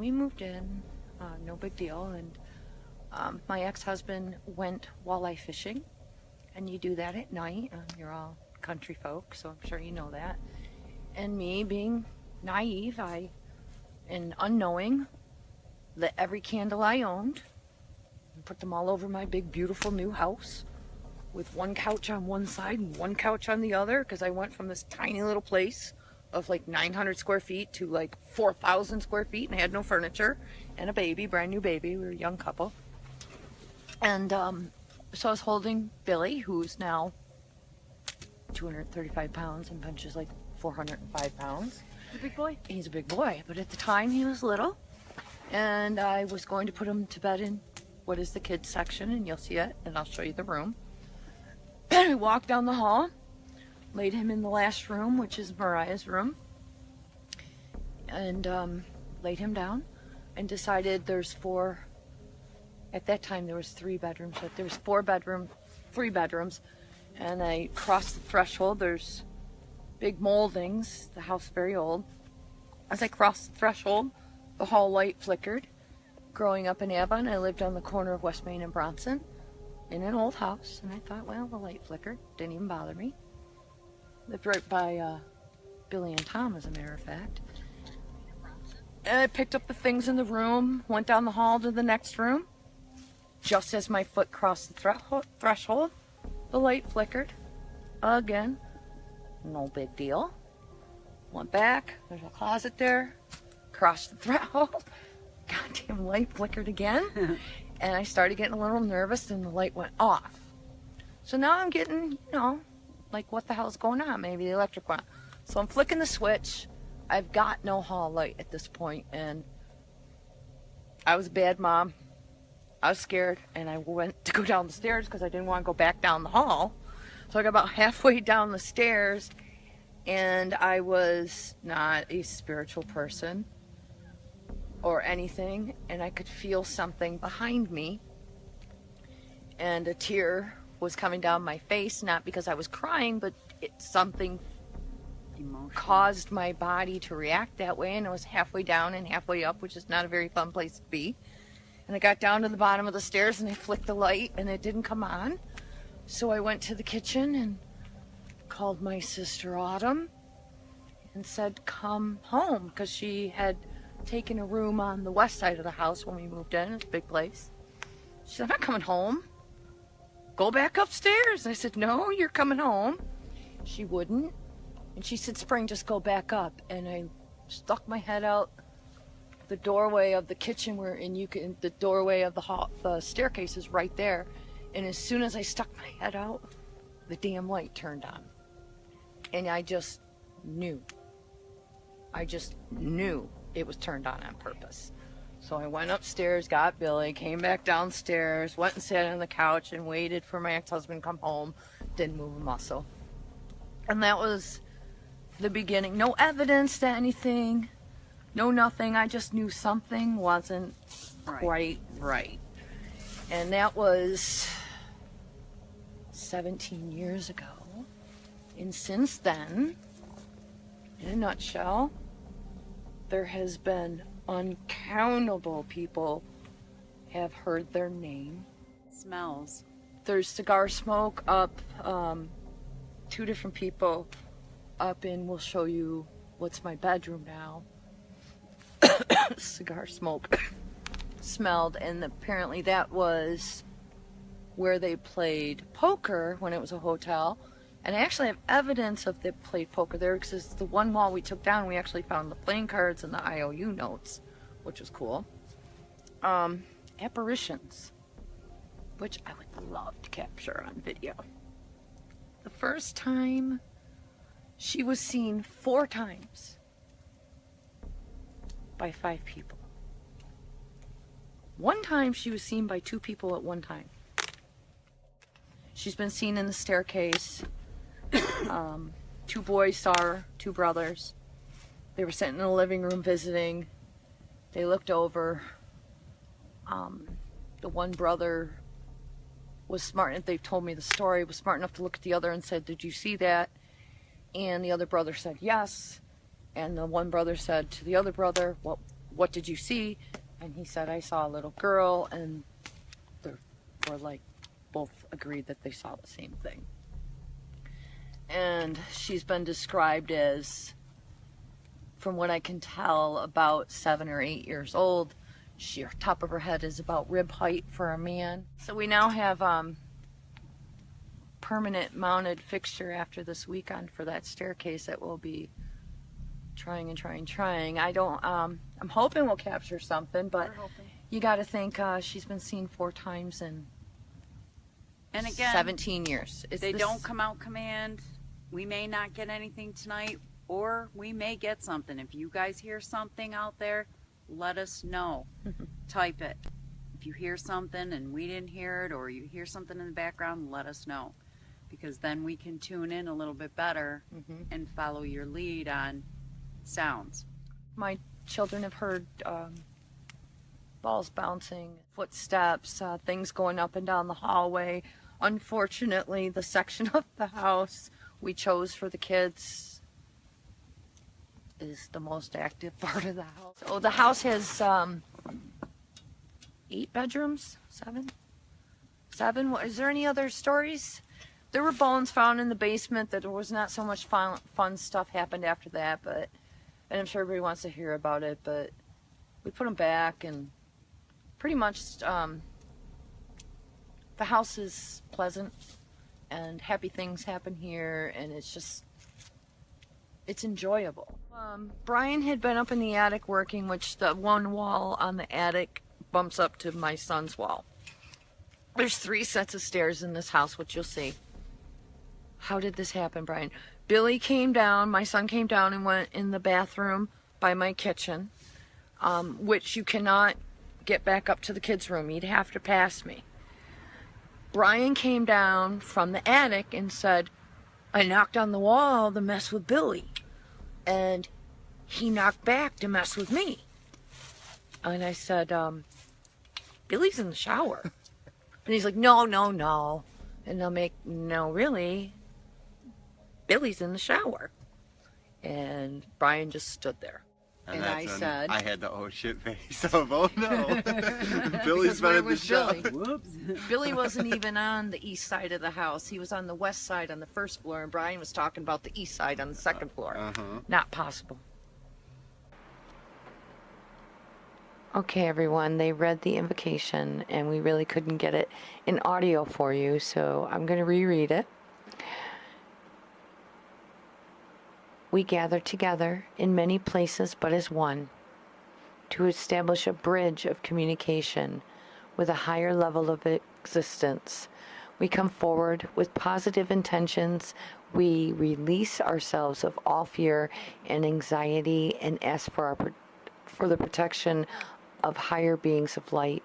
we moved in, no big deal. And my ex-husband went walleye fishing, and you do that at night. You're all country folk, so I'm sure you know that. And me being naive, and unknowing, lit every candle I owned and put them all over my big beautiful new house with one couch on one side and one couch on the other, because I went from this tiny little place of like 900 square feet to like 4,000 square feet, and I had no furniture and a baby, brand new baby. We were a young couple. And so I was holding Billy, who's now 235 pounds and punches like 405 pounds. He's a big boy? He's a big boy, but at the time he was little. And I was going to put him to bed in what is the kids section, and you'll see it, and I'll show you the room. I walked down the hall, laid him in the last room, which is Mariah's room, and laid him down, and decided there's at that time there was 3 bedrooms, but there was 3 bedrooms, and I crossed the threshold. There's big moldings, the house very old. As I crossed the threshold, the hall light flickered. Growing up in Avon, I lived on the corner of West Main and Bronson in an old house, and I thought, well, the light flickered, didn't even bother me. Lived right by Billy and Tom, as a matter of fact. And I picked up the things in the room, went down the hall to the next room. Just as my foot crossed the threshold, the light flickered again. No big deal. Went back, there's a closet there, crossed the threshold, goddamn light flickered again. And I started getting a little nervous, and the light went off. So now I'm getting, like, what the hell's going on? Maybe the electric went. So I'm flicking the switch. I've got no hall light at this point, and I was a bad mom. I was scared, and I went to go down the stairs because I didn't want to go back down the hall. So I got about halfway down the stairs, and I was not a spiritual person or anything, and I could feel something behind me, and a tear was coming down my face, not because I was crying, but something caused my body to react that way, and it was halfway down and halfway up, which is not a very fun place to be. And I got down to the bottom of the stairs, and I flicked the light, and it didn't come on. So I went to the kitchen and called my sister Autumn and said, come home, because she had taken a room on the west side of the house when we moved in. It's a big place. She said, I'm not coming home. Go back upstairs. I said, no, you're coming home. She wouldn't. And she said, Spring, just go back up. And I stuck my head out the doorway of the kitchen, the doorway of the hall, the staircase is right there. And as soon as I stuck my head out, the damn light turned on. And I just knew it was turned on purpose. So I went upstairs, got Billy, came back downstairs, went and sat on the couch and waited for my ex-husband to come home. Didn't move a muscle. And that was the beginning. No evidence to anything, no nothing. I just knew something wasn't quite right. And that was 17 years ago. And since then, in a nutshell, there has been uncountable people have heard their name. Smells. There's cigar smoke up, 2 different people up in, we'll show you what's my bedroom now. Cigar smoke smelled, and apparently that was where they played poker when it was a hotel. And I actually have evidence of they played poker there, because the one wall we took down, we actually found the playing cards and the IOU notes, which was cool. Apparitions, which I would love to capture on video. The first time, she was seen 4 times by 5 people. One time she was seen by 2 people at one time. She's been seen in the staircase. 2 boys saw her, 2 brothers. They were sitting in the living room visiting. They looked over. The one brother was smart, they told me the story, was smart enough to look at the other and said, did you see that? And the other brother said yes. And the one brother said to the other brother, what what did you see? And he said, I saw a little girl, and they were like, both agreed that they saw the same thing. And she's been described as, from what I can tell, about 7 or 8 years old. Her top of her head is about rib height for a man. So we now have permanent mounted fixture after this weekend for that staircase that we'll be trying. I don't, I'm hoping we'll capture something, but you got to think she's been seen 4 times in And again, 17 years. They don't come out command. We may not get anything tonight, or we may get something. If you guys hear something out there, let us know. Type it. If you hear something and we didn't hear it, or you hear something in the background, let us know. Because then we can tune in a little bit better and follow your lead on sounds. My children have heard balls bouncing, footsteps, things going up and down the hallway. Unfortunately, the section of the house we chose for the kids is the most active part of the house. So the house has 8 bedrooms, 7? Is there any other stories? There were bones found in the basement. That there was not so much fun stuff happened after that, and I'm sure everybody wants to hear about it, but we put them back, and pretty much the house is pleasant and happy things happen here, and it's enjoyable. Brian had been up in the attic working, which the one wall on the attic bumps up to my son's wall. There's 3 sets of stairs in this house, which you'll see. How did this happen, Brian? Billy came down, my son came down and went in the bathroom by my kitchen, which you cannot get back up to the kids' room. You'd have to pass me. Brian came down from the attic and said, I knocked on the wall to mess with Billy. And he knocked back to mess with me. And I said, Billy's in the shower. And he's like, no. And I'm like, no, really? Billy's in the shower. And Brian just stood there. And I said, I had the oh shit face of, oh no. Billy's been in the shower. Whoops. Billy wasn't even on the east side of the house. He was on the west side on the first floor, and Brian was talking about the east side on the second floor. Not possible. Okay, everyone, they read the invocation, and we really couldn't get it in audio for you, so I'm going to reread it. We gather together in many places but as one to establish a bridge of communication with a higher level of existence. We come forward with positive intentions. We release ourselves of all fear and anxiety and ask for the protection of higher beings of light.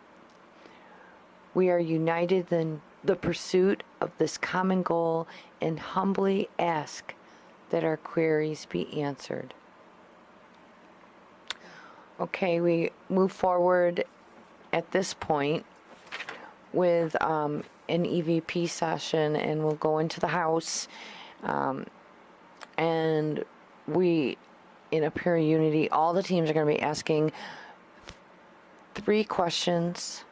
We are united in the pursuit of this common goal and humbly ask that our queries be answered. Okay, we move forward at this point with an EVP session, and we'll go into the house, and we, in a pure unity, all the teams are going to be asking 3 questions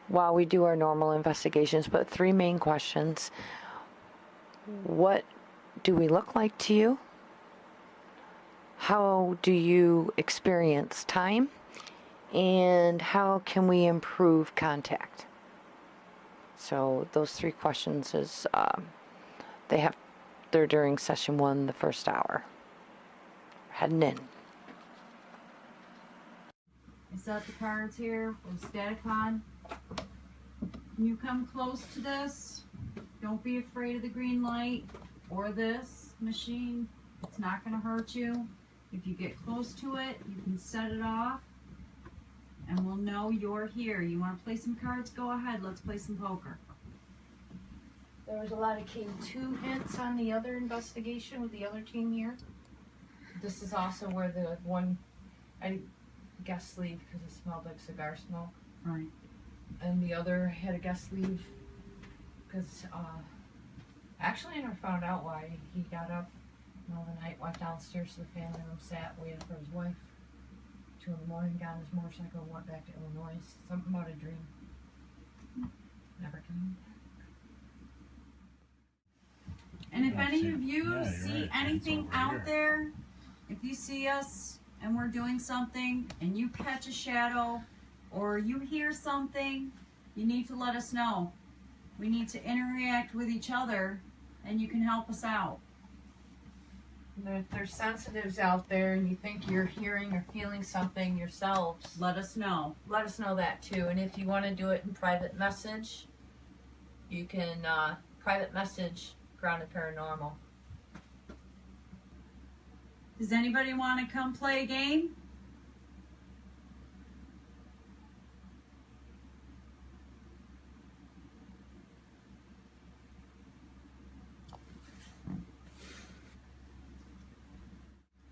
while we do our normal investigations, but 3 main questions. What do we look like to you? How do you experience time? And how can we improve contact? So those 3 questions is they're during session 1, the first hour. Heading in. I set the cards here with static on. Can you come close to this? Don't be afraid of the green light or this machine. It's not going to hurt you. If you get close to it, you can set it off and we'll know you're here. You want to play some cards? Go ahead. Let's play some poker. There was a lot of K2 hits on the other investigation with the other team here. This is also where the one, I guess leave because it smelled like cigar smoke. Right. And the other had a guest leave because actually I never found out why. He got up in the middle of the night, went downstairs to the family room, sat, waited for his wife 2 in the morning, got on his motorcycle, and went back to Illinois. Something about a dream. Never came. And if Yeah, any see- of you yeah, you're see right. anything It's over out here. there, if you see us and we're doing something and you catch a shadow or you hear something, you need to let us know. We need to interact with each other and you can help us out. And if there's sensitives out there and you think you're hearing or feeling something yourselves, Let us know. let us know that too. And if you want to do it in private message, you can private message Grounded Paranormal. Does anybody want to come play a game?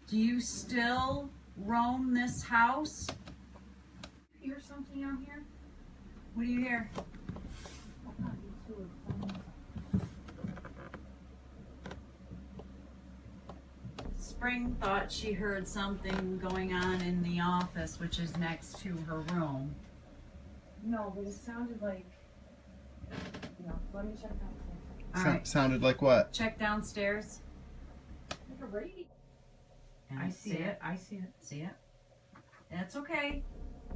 Do you still roam this house? Hear something out here? What do you hear? Spring thought she heard something going on in the office, which is next to her room. No, but it sounded like. Let me check that. All right, Sounded like what? check downstairs. Like a radio. And I see it. I see it. See it? That's okay.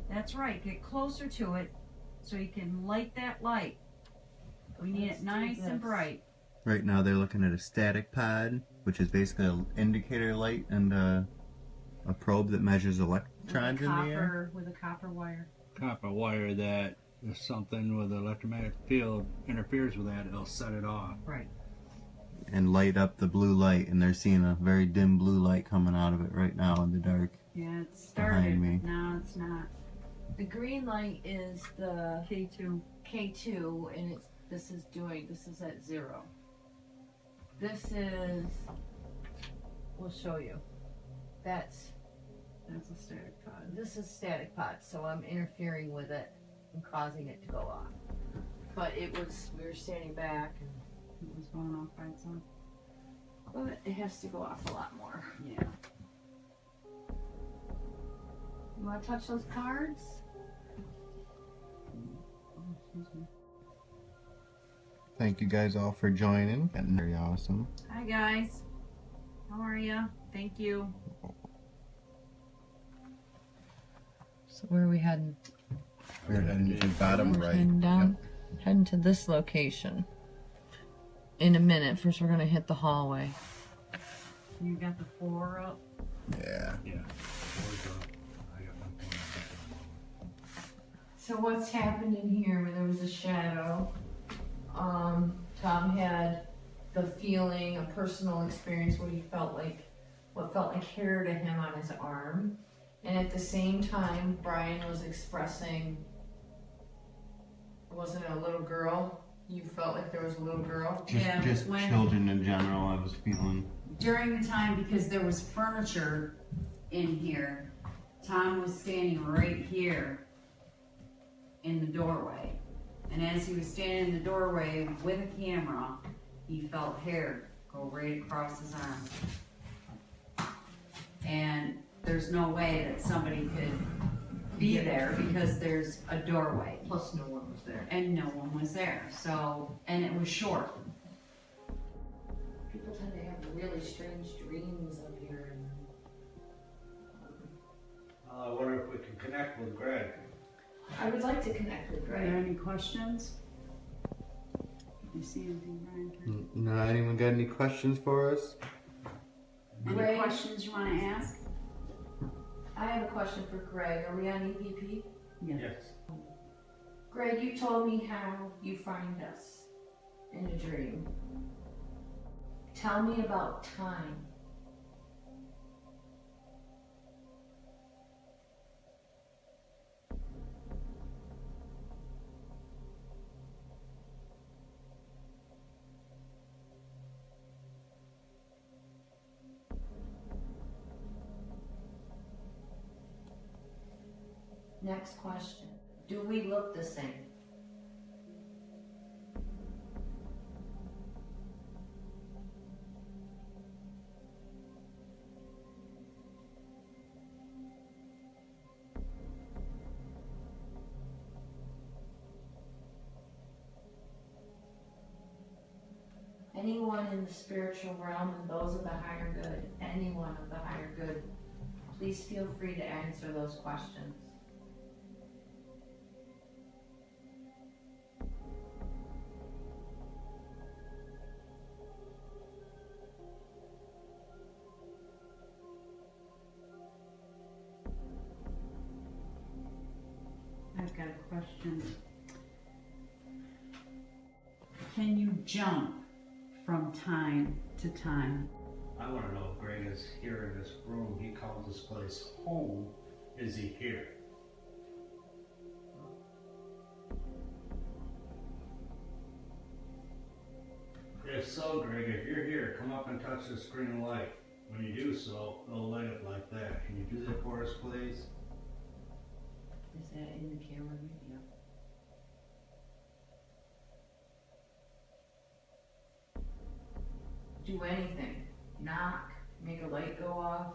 That's right. Get closer to it so you can light that light. We need Let's it do nice and this. bright. Right now they're looking at a static pod, which is basically an indicator light and a probe that measures electrons in the air. With a copper wire. Copper wire that if something with the electromagnetic field interferes with that, it'll set it off. Right. And light up the blue light, and they're seeing a very dim blue light coming out of it right now in the dark. Yeah, it started. Behind me. No, it's not. The green light is the K2. K2, and this is at 0. This is, we'll show you. That's a static pod. This is static pod, so I'm interfering with it and causing it to go off. But we were standing back, and It was going off by itself. but it has to go off a lot more. Yeah. You want to touch those cards? Oh, excuse me. Thank you guys all for joining. Getting very awesome. Hi guys. How are you? Thank you. So where are we heading? We're heading to bottom right. Heading down. Heading to this location. In a minute. First we're going to hit the hallway. You got the 4 up. Yeah. Yeah. I got my phone. So what's happened in here? There was a shadow. Tom had the feeling, a personal experience where he felt like what felt like hair to him on his arm. And at the same time, Brian was expressing, wasn't it a little girl? You felt like there was a little girl? Just when- children in general, I was feeling. During the time, because there was furniture in here, Tom was standing right here in the doorway. And as he was standing in the doorway with a camera, he felt hair go right across his arm. And there's no way that somebody could be there because there's a doorway. Plus no one was there. And no one was there. So, and it was short. People tend to have really strange dreams up here. I wonder if we can connect with Greg. I would like to connect with Are there Greg. any questions? You see anything, Brian? No, anyone got any questions for us? Any Greg? questions you want to ask? I have a question for Greg. Are we on EVP? Yes. Greg, you told me how you find us in a dream. Tell me about time. Next question. Do we look the same? anyone in the spiritual realm and those of the higher good, anyone of the higher good, please feel free to answer those questions. I've got a question. Can you jump from time to time? I want to know if Greg is here in this room. He calls this place home. Is he here? If so, Greg, if you're here, come up and touch this green light. When you do so, it'll light up like that. Can you do that for us, please? Is that in the camera video? Do anything. Knock, make a light go off.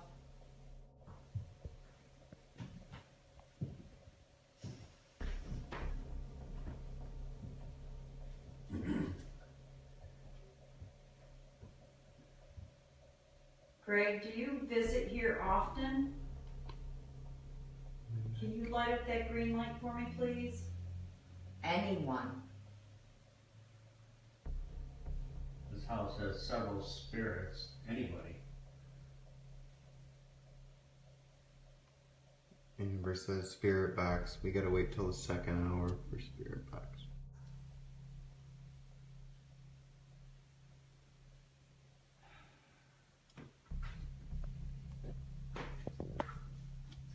Greg, do you visit here often? Can you light up that green light for me, please? Anyone. This house has several spirits. Anybody. Amber says spirit box. We gotta wait till the second hour for spirit box.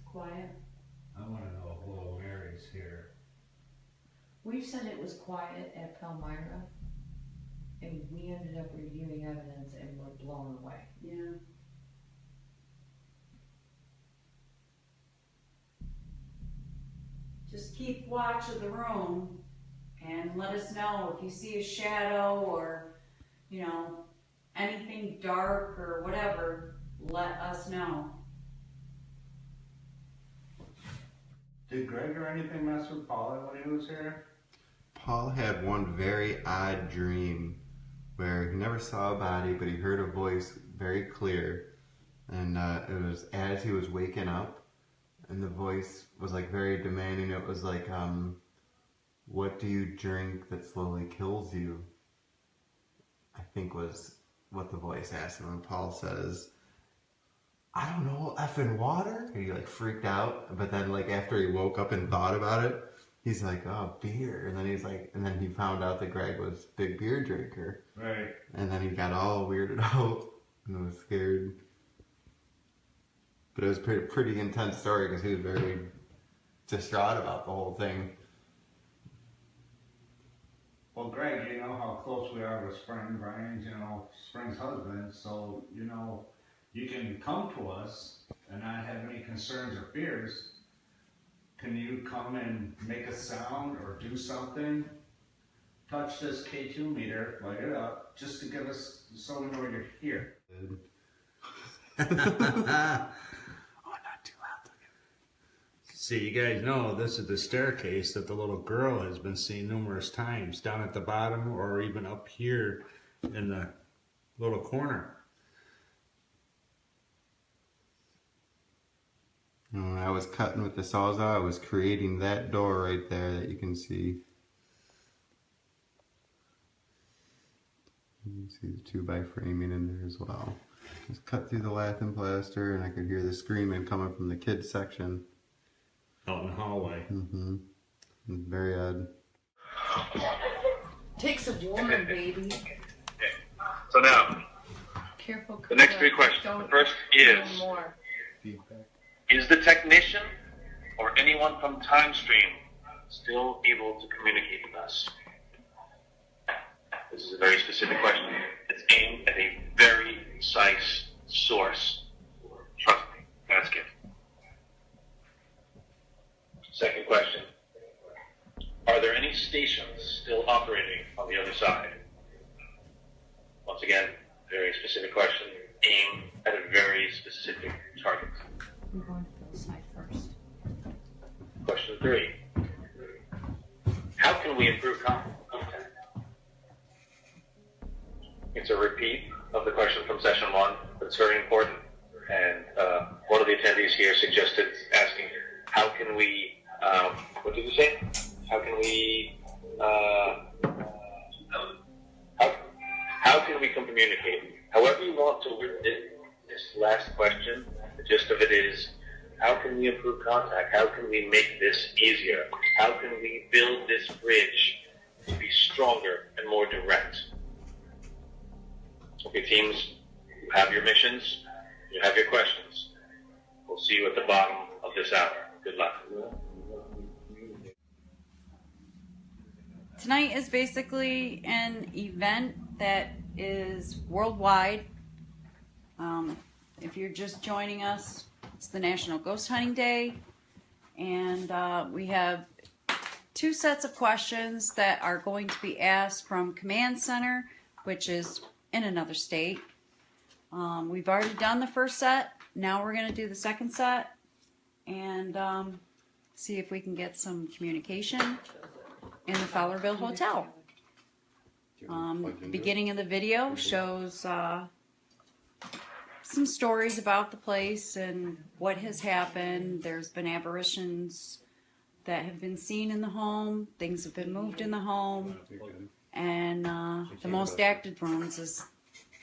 Quiet. I want to know if little Mary's here. We've said it was quiet at Palmyra, and we ended up reviewing evidence and were blown away. Yeah. Just keep watch of the room and let us know if you see a shadow or, you know, anything dark or whatever, let us know. Did Greg or anything mess with Paula when he was here? Paul had one very odd dream where he never saw a body, but he heard a voice very clear. And it was as he was waking up, and the voice was like very demanding. It was like, what do you drink that slowly kills you? I think was what the voice asked him. And Paul says, I don't know, effing water? And he like freaked out. But then like after he woke up and thought about it, he's like, oh, beer. And then he's like, and then he found out that Greg was a big beer drinker. Right. And then he got all weirded out and was scared. But it was pretty intense story because he was very distraught about the whole thing. Well, Greg, you know how close we are with Spring. Brian's, Spring's husband. So, you can come to us and not have any concerns or fears. Can you come and make a sound or do something? Touch this K2 meter, light it up, just to give us, so we know you're here. See, you guys know this is the staircase that the little girl has been seeing numerous times, down at the bottom or even up here in the little corner. When I was cutting with the Sawzall, I was creating that door right there that you can see. You can see the 2x framing in there as well. Just cut through the lath and plaster, and I could hear the screaming coming from the kids section. Out in the hallway. Mm-hmm. Very odd. Takes a woman, baby. So now, Careful. the next three questions. The first is, more. is the technician or anyone from TimeStream still able to communicate with us? This is a very specific question. It's aimed at a very precise source. Trust me, ask it. Second question. Are there any stations still operating on the other side? Once again, very specific question, aimed at a very specific target. We're going to Phil's side first. Question 3. How can we improve contact? It's a repeat of the question from session 1, but it's very important. And one of the attendees here suggested asking, how can we, what did you say? How can we, how can we communicate? However you want to word this last question, the gist of it is, how can we improve contact? How can we make this easier? How can we build this bridge to be stronger and more direct? Okay, teams, you have your missions, you have your questions. We'll see you at the bottom of this hour. Good luck. Tonight is basically an event that is worldwide. If you're just joining us, it's the National Ghost Hunting Day, and we have 2 sets of questions that are going to be asked from Command Center, which is in another state. We've already done the first set. Now we're going to do the second set and see if we can get some communication in the Fowlerville Hotel. Beginning of the video shows some stories about the place and what has happened. There's been apparitions that have been seen in the home. Things have been moved in the home. And the most active rooms is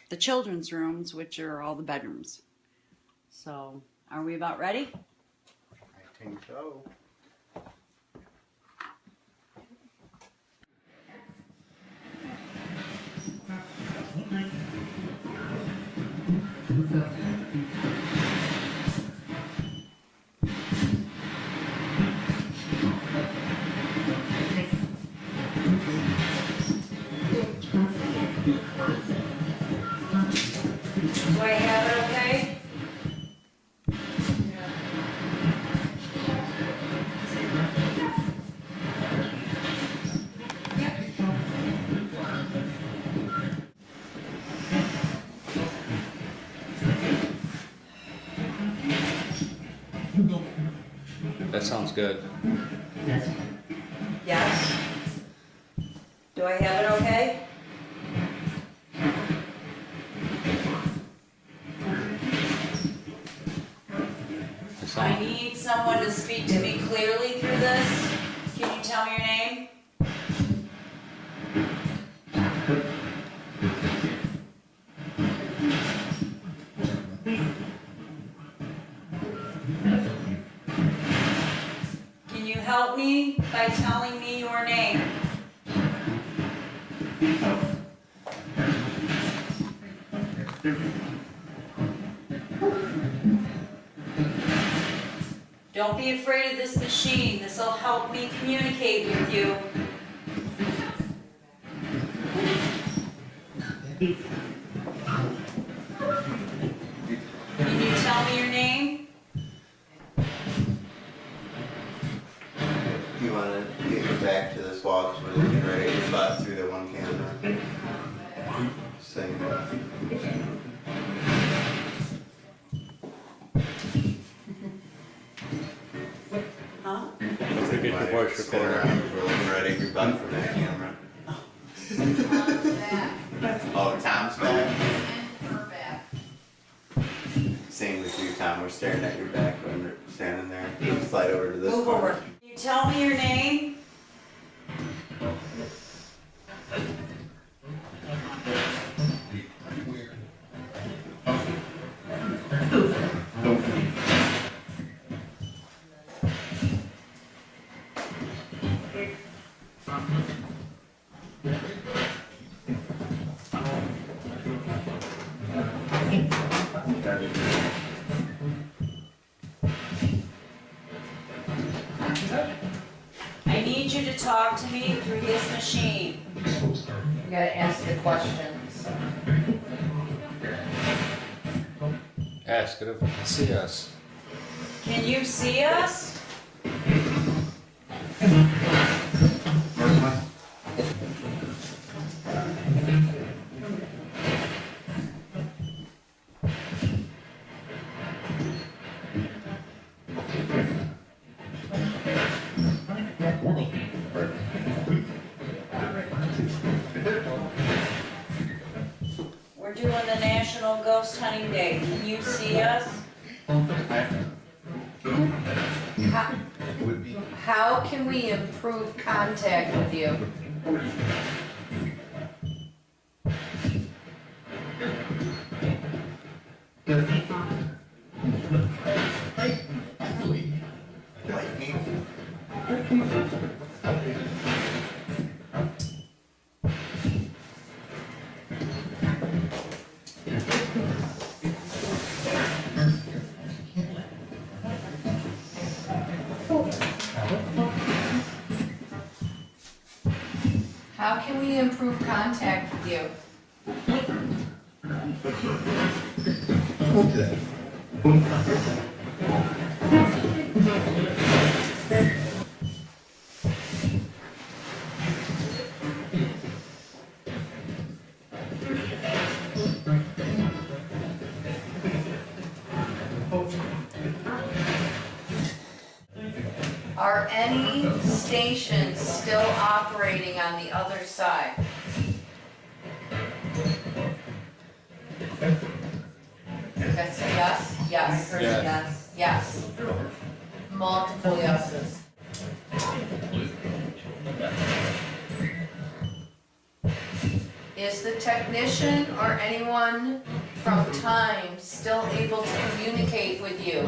the children's rooms, which are all the bedrooms. So, are we about ready? I think so. Do I have it okay? That sounds good. Yes. Do I have it okay? I need someone to speak to me clearly through this. Can you tell me your name? Can you help me by telling me your name? Don't be afraid of this machine. This will help me communicate with you. Can you tell me your name? You want to get your back to this wall because we're looking right at your butt through the one camera. Same. Huh? To get your voice Spin recorded. around, we're looking right at your butt from that camera. Oh, Tom's back? Same with you, Tom. We're staring at your back when we're standing there. You slide over to this Move corner. over. Can you tell me your name? I need you to talk to me through this machine. You gotta ask the questions. Ask it if it can see us. Can you see us? doing the National Ghost Hunting Day. Can you see us? How can we improve contact with you? How can we improve contact with you? Are any stations still operating on the other side? That's a yes? Yes. Yes. Yes. Multiple yeses. Is the technician or anyone from Time still able to communicate with you?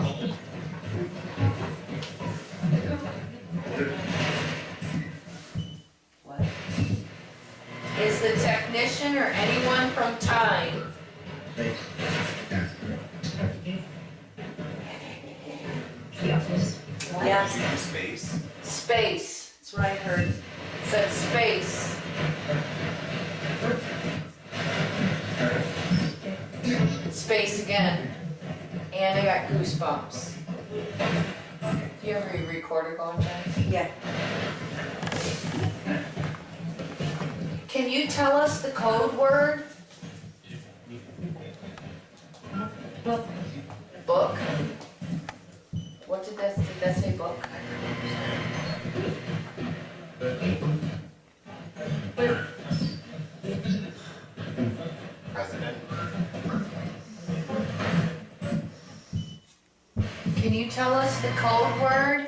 What? Is the technician or anyone from Time Yes. Space. Space, that's what I heard. It said space. Space again. And I got goosebumps. Do you have a recorder going, Jen? Yeah. Can you tell us the code word? Book? What did that say book? President. Can you tell us the code word?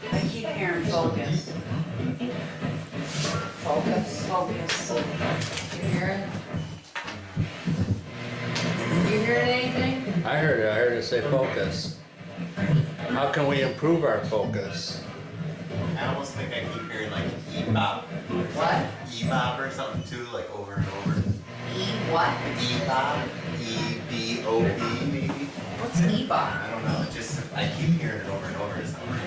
I keep hearing focus. Focus. Focus. You hearing? You hearing anything? I heard it. I heard it say focus. How can we improve our focus? I almost think I keep hearing like E-bop. What? E-bop or something too, like over and over. What? E-bop. E-B-O-B maybe. What's EBOT? I don't know. It just I keep hearing it over and over. It's not working.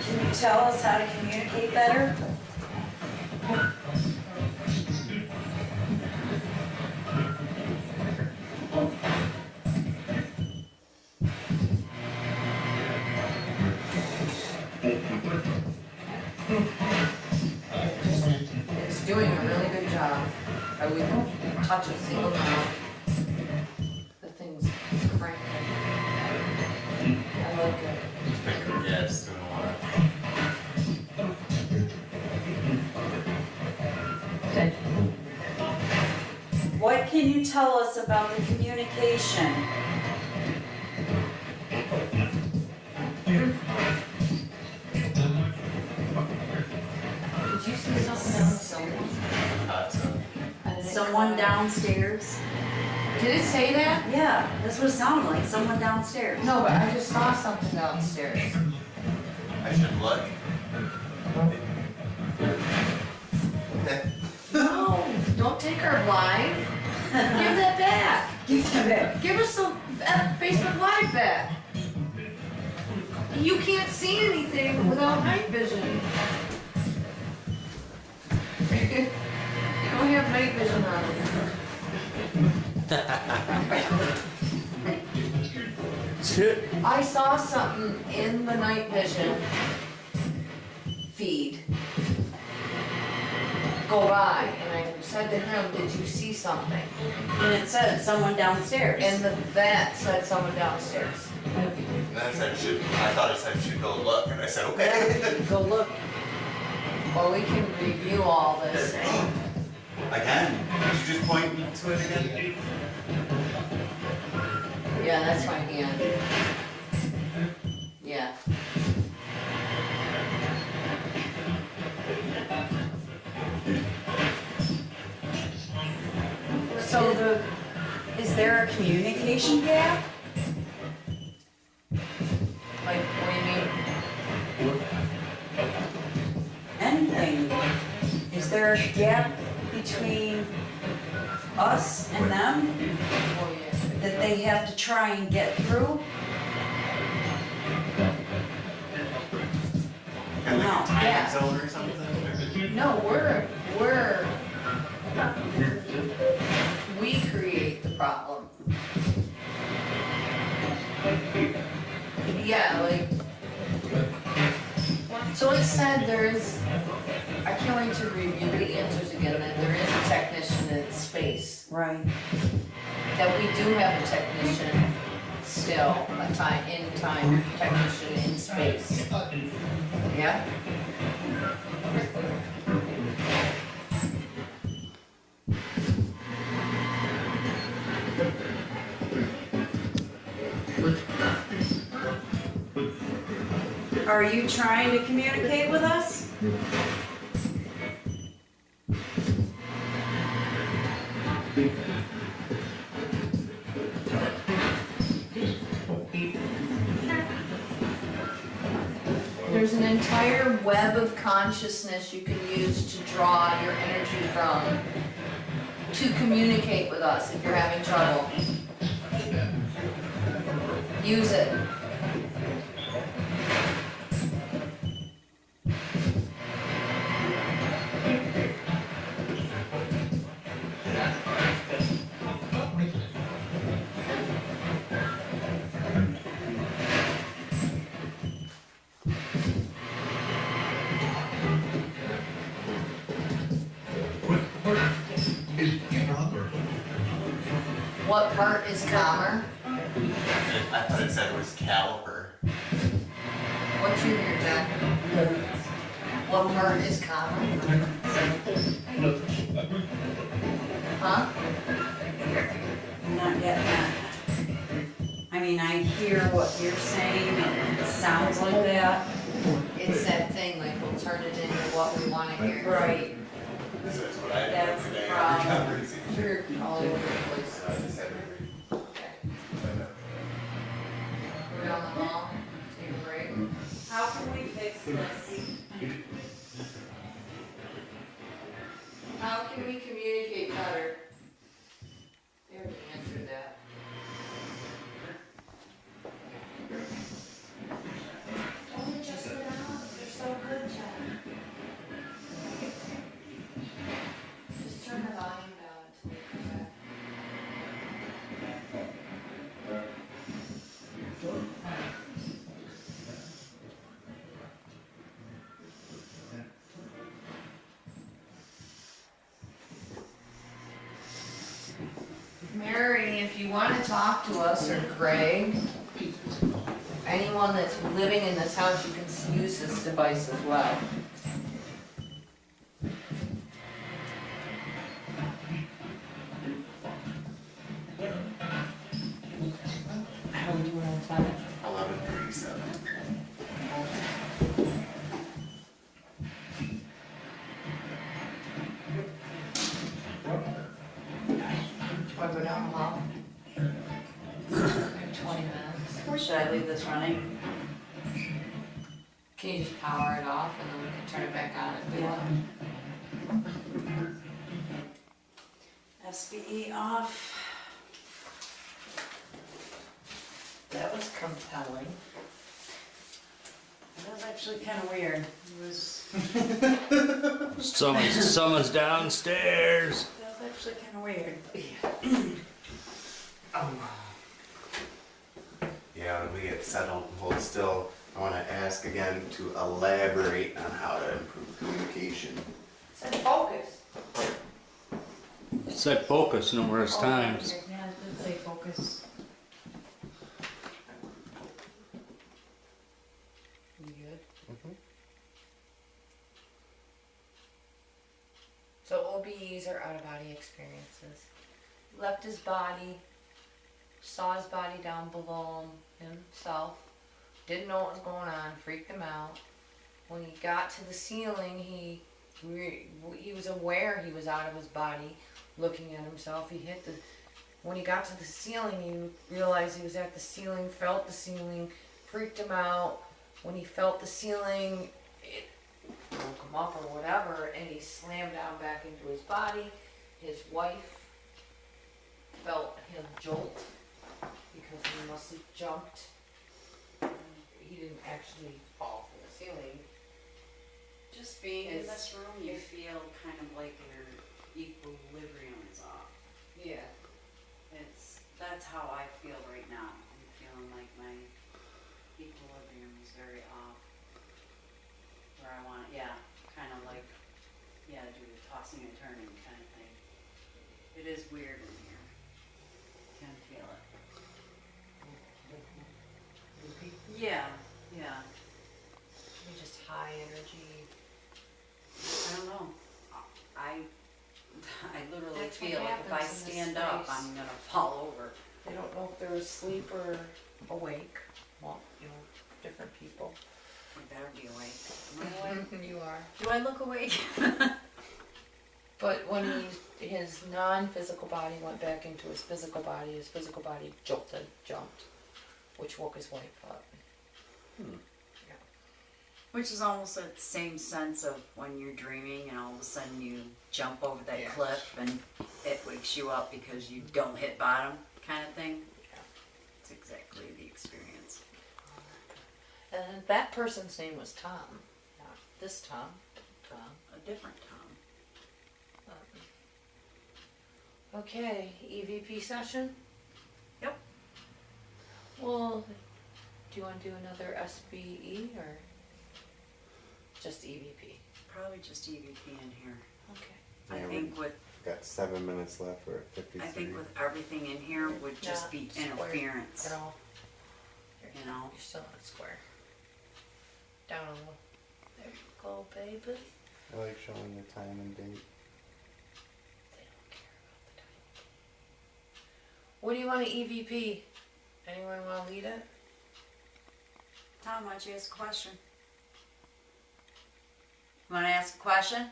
Can you tell us how to communicate better? It's doing a really good job. I wouldn't touch a single knob. The thing's cranking. I like it. Yeah, it's doing a lot. What can you tell us about the communication? Did you see something on someone? Someone downstairs? Did it say that? Yeah, that's what it sounded like, someone downstairs. No, but I just saw something downstairs. I should look. No, don't take our live. Give that back. Give them back. Give us some Facebook Live back. You can't see anything without night vision. night vision on it. I saw something in the night vision feed go by, and I said to him, did you see something? And it said someone downstairs. And the vet said someone downstairs. And then I said, I thought it said should go look, and I said, okay. Go look. Well, we can review all this. I can. Could you just point to it again? Yeah, that's my hand. Yeah. So is there a communication gap? Like, what do you mean? Anything? Is there a gap between us and them Oh, yeah. that they have to try and get through? Kind of like a time Yeah. zone or something? No, we create the problem. Yeah, like, so it said there's, I can't wait to review the answers again, that there is a technician in space. Right. That we do have a technician still, a time technician in space. Yeah? Are you trying to communicate with us? There's an entire web of consciousness you can use to draw your energy from, to communicate with us if you're having trouble. Use it. What part is calmer? I thought it said it was caliper. What's in your Jack? What part is calmer? Huh? I'm not getting that. I mean, I hear what you're saying and it sounds like that. It's that thing, like we'll turn it into what we want to hear. Right. This is what I do That's every the day. problem. You're all over the place. I just had to read. Okay. Go down the hall, take a break. How can we fix this? How can we communicate better? They already answered that. Just turn the volume down until we come back. Mary, if you want to talk to us, or Greg, anyone that's living in this house, you can use this device as well. How are we doing on time? 11:37. Want to go down the hall? 20 minutes. Or should I leave this running? Can you just power it off and then we can turn it back on if we want? SBE off. That was compelling. That was actually kind of weird. It was. Someone's downstairs. That's actually kind of weird. Yeah, when we get settled and hold still, I want to ask again to elaborate on how to improve communication. Said focus. Said focus numerous times. Yeah, it did say focus. You good? So OBEs are out-of-body experiences. Left his body, saw his body down below himself, didn't know what was going on, freaked him out. When he got to the ceiling, he was aware he was out of his body, looking at himself. When he got to the ceiling, he realized he was at the ceiling, felt the ceiling, freaked him out. When he felt the ceiling, it woke him up or whatever, and he slammed down back into his body. His wife felt him jolt because he must have jumped. He didn't actually fall from the ceiling. Just being in It's- this room, you feel kind of like your equilibrium is off. Yeah. That's how I feel right now. I'm feeling like my equilibrium is very off. Where I want, kind of like, do the tossing and turning kind of thing. It is weird in here. Can feel it. Yeah. Maybe just high energy. I don't know. I literally That's what feel like if I happens in this stand up, space. I'm gonna fall over. They don't know if they're asleep or awake. Well, different people. I better be awake. Am I awake? You are. Do I look awake? But when his non-physical body went back into his physical body jumped, which woke his wife up. Which is almost that same sense of when you're dreaming and all of a sudden you jump over that Yes. cliff and it wakes you up because you don't hit bottom kind of thing. Yeah. It's exactly the experience. And that person's name was Tom. Not this Tom. Tom. A different Tom. Okay, EVP session? Yep. Well, do you want to do another SBE or just EVP? Probably just EVP in here. Okay. I Yeah, think with Got 7 minutes left. We're at 53. I think with everything in here would just be Square. interference. Get all. You know? You're still not square. Down a little. There you go, baby. I like showing the time and date. They don't care about the time. What do you want to EVP? Anyone want to lead it? Tom, why don't you ask a question? You want to ask a question?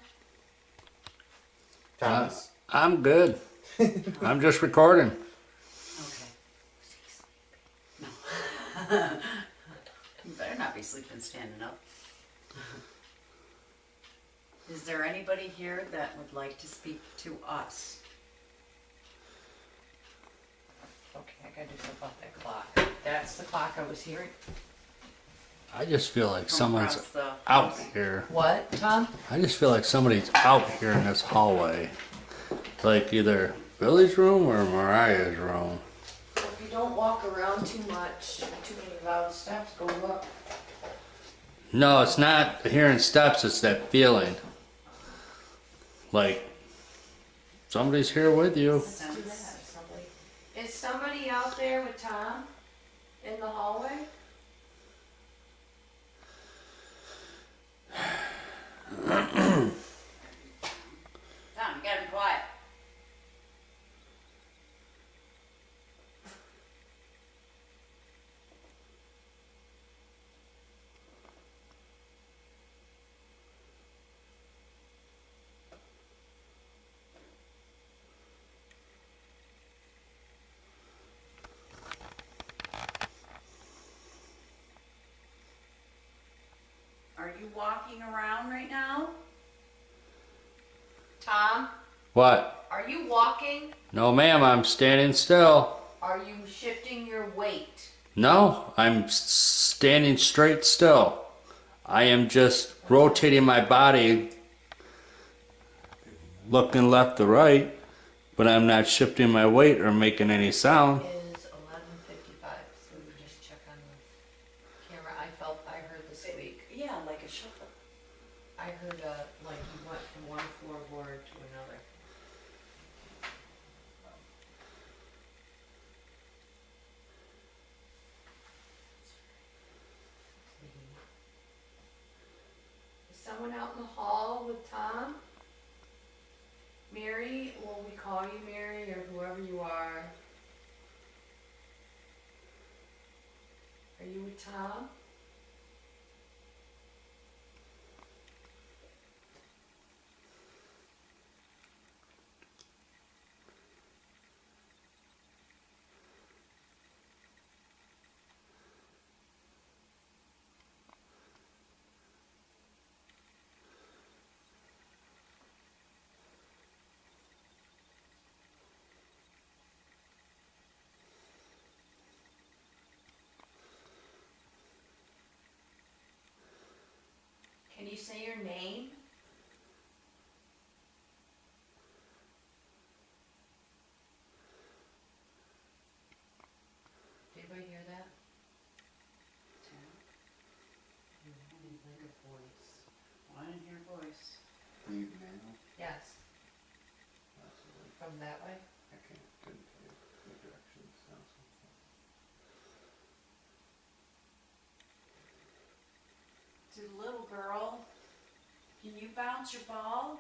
Thomas? I'm good. I'm just recording. Okay. No. You better not be sleeping standing up. Is there anybody here that would like to speak to us? Okay, I gotta do something about that clock. That's the clock I was hearing. I just feel like From someone's across the out house? here. What, Tom? I just feel like somebody's out here in this hallway. Like either Billy's room or Mariah's room. If you don't walk around too much, too many loud steps, go up. No, it's not hearing steps, it's that feeling. Like somebody's here with you. Let's do that. Is somebody out there with Tom in the hallway? Tom, you gotta be quiet. Are you walking around right now? Tom, What? are you walking? No, ma'am, I'm standing still. Are you shifting your weight? No, I'm standing straight still. I am just rotating my body, looking left to right, But I'm not shifting my weight or making any sound. Is 11:55, so we just check on the camera. I heard the squeak. Yeah, like a shuffle. I heard like you went from one floorboard to another. Is someone out in the hall with Tom? Mary, will we call you Mary or whoever you are? Are you with Tom? Can you say your name? Did anybody hear that? I didn't hear voice. Leave now? Yes. Possibly. From that way? I can't, couldn't tell you the directions. To the little girl, can you bounce your ball?